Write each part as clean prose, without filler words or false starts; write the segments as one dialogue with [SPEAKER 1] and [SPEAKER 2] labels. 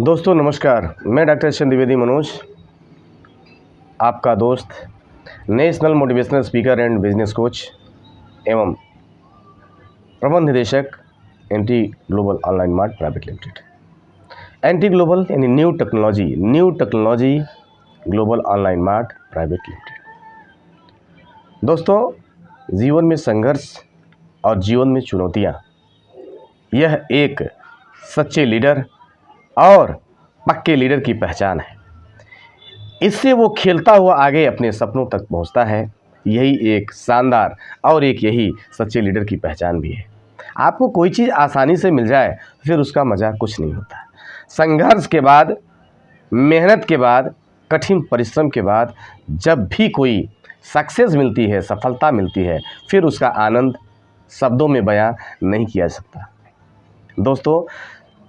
[SPEAKER 1] दोस्तों नमस्कार, मैं डॉक्टर द्विवेदी मनोज, आपका दोस्त, national motivational speaker and business coach एवं प्रबंध निदेशक anti global online mart private limited. Anti global यानी new technology global online mart private limited. दोस्तों, जीवन में संघर्ष और जीवन में चुनौतियाँ, यह एक सच्चे लीडर और पक्के लीडर की पहचान है। इससे वो खेलता हुआ आगे अपने सपनों तक पहुंचता है। यही एक शानदार और यही सच्चे लीडर की पहचान भी है। आपको कोई चीज़ आसानी से मिल जाए फिर उसका मज़ा कुछ नहीं होता। संघर्ष के बाद, मेहनत के बाद, कठिन परिश्रम के बाद जब भी कोई सक्सेस मिलती है, सफलता मिलती है, फिर उसका आनंद शब्दों में बयां नहीं किया जा सकता। दोस्तों,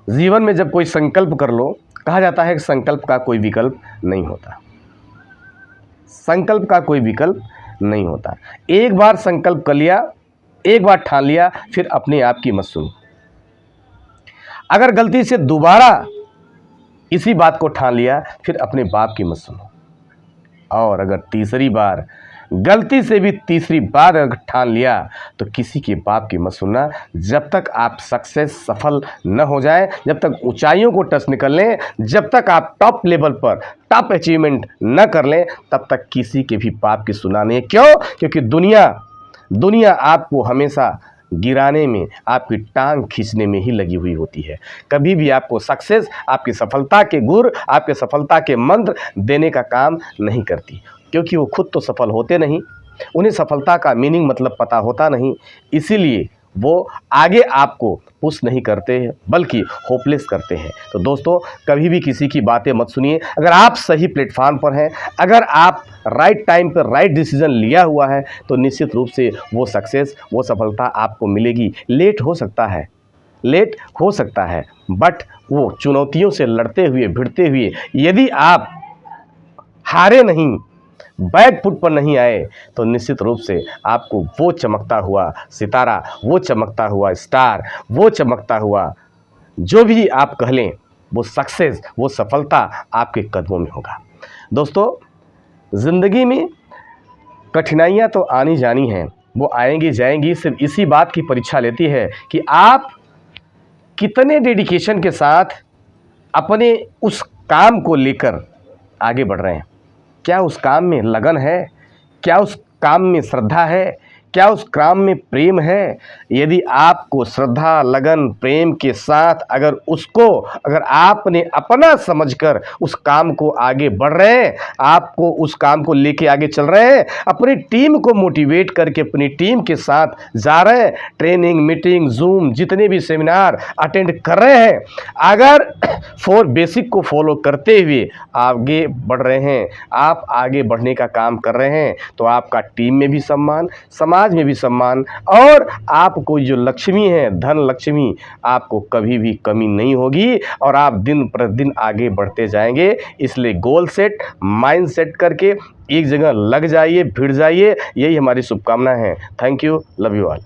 [SPEAKER 1] जीवन में जब कोई संकल्प कर लो, कहा जाता है कि संकल्प का कोई विकल्प नहीं होता। संकल्प का कोई विकल्प नहीं होता। एक बार संकल्प कर लिया, एक बार ठान लिया, फिर अपने आप की मत सुनो। अगर गलती से दोबारा इसी बात को ठान लिया, फिर अपने बाप की मत सुनो। और अगर तीसरी बार गलती से भी तीसरी बार अगर ठान लिया तो किसी के बाप की मत सुनना। जब तक आप सक्सेस सफल न हो जाए, जब तक ऊंचाइयों को टच न कर लें, जब तक आप टॉप लेवल पर टॉप अचीवमेंट न कर लें, तब तक किसी के भी बाप की सुनना नहीं है। क्यों? क्योंकि दुनिया आपको हमेशा गिराने में, आपकी टांग खींचने में ही लगी हुई होती है। कभी भी आपको सक्सेस, आपकी सफलता के गुर, आपके सफलता के मंत्र देने का काम नहीं करती, क्योंकि वो खुद तो सफल होते नहीं, उन्हें सफलता का मीनिंग मतलब पता होता नहीं। इसीलिए वो आगे आपको पुश नहीं करते हैं, बल्कि होपलेस करते हैं। तो दोस्तों, कभी भी किसी की बातें मत सुनिए। अगर आप सही प्लेटफॉर्म पर हैं, अगर आप राइट टाइम पर राइट डिसीजन लिया हुआ है, तो निश्चित रूप से वो सक्सेस, वो सफलता आपको मिलेगी। लेट हो सकता है, बट वो चुनौतियों से लड़ते हुए, भिड़ते हुए, यदि आप हारे नहीं, बैक फुट पर नहीं आए, तो निश्चित रूप से आपको वो चमकता हुआ सितारा, वो चमकता हुआ स्टार, वो चमकता हुआ जो भी आप कह लें, वो सक्सेस, वो सफलता आपके कदमों में होगा। दोस्तों, ज़िंदगी में कठिनाइयाँ तो आनी जानी हैं, वो आएंगी जाएंगी। सिर्फ इसी बात की परीक्षा लेती है कि आप कितने डेडिकेशन के साथ अपने उस काम को लेकर आगे बढ़ रहे हैं। क्या उस काम में लगन है? क्या उस काम में श्रद्धा है? क्या उस काम में प्रेम है? यदि आपको श्रद्धा, लगन, प्रेम के साथ अगर आपने अपना समझकर उस काम को आगे बढ़ रहे हैं, आपको उस काम को लेके आगे चल रहे हैं, अपनी टीम को मोटिवेट करके अपनी टीम के साथ जा रहे हैं, ट्रेनिंग, मीटिंग, जूम, जितने भी सेमिनार अटेंड कर रहे हैं, अगर 4 बेसिक को फॉलो करते हुए आगे बढ़ रहे हैं, आप आगे बढ़ने का काम कर रहे हैं, तो आपका टीम में भी सम्मान, समाज में भी सम्मान, और आपको जो लक्ष्मी है, धन लक्ष्मी, आपको कभी भी कमी नहीं होगी और आप दिन प्रतिदिन आगे बढ़ते जाएंगे। इसलिए गोल सेट, माइंड सेट करके एक जगह लग जाइए, भिड़ जाइए। यही हमारी शुभकामना है। Thank you, love you all.